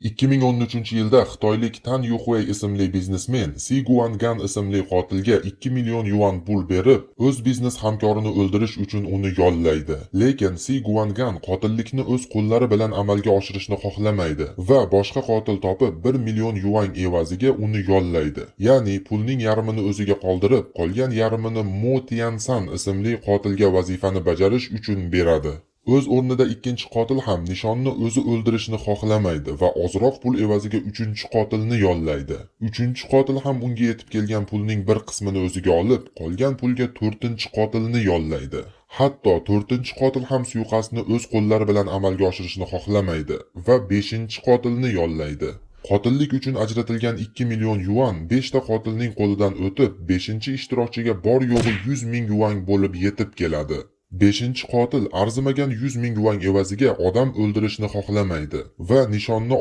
2013-yilda xitoylik Tan Yuhui ismli biznesmen Si Guangan ismli qotilga 2 million yuan pul berib, o'z biznes hamkorini o'ldirish uchun uni yollaydi. Lekin Si Guangan qotillikni o'z qo'llari bilan amalga oshirishni xohlamaydi va boshqa qotil topib 1 million yuan evaziga uni yollaydi. Ya'ni pulning yarmini o'ziga qoldirib, qolgan yarmini Mo Tiansan ismli qotilga vazifani bajarish uchun beradi. O'z o'rnida ikkinchi qotil ham nishonni o'zi o'ldirishni xohlamaydi va ozroq pul evaziga uchinchi qotilni yollaydi. Uchinchi qotil ham unga yetib kelgan pulning bir qismini o'ziga olib, qolgan pulga to'rtinchi qotilni yollaydi. Hatto to'rtinchi qotil ham suiqasdni o'z qo'llari bilan amalga oshirishni xohlamaydi va beshinchi qotilni yollaydi. Qotillik uchun ajratilgan 2 million yuan 5 ta qotilning qo'lidan o'tib, 5-ishtirokchiga bor yo'g'i 100 ming yuan bo'lib yetib keladi. 5-qotil arzimagan 100 ming yuan evaziga odam o'ldirishni xohlamaydi va nishonni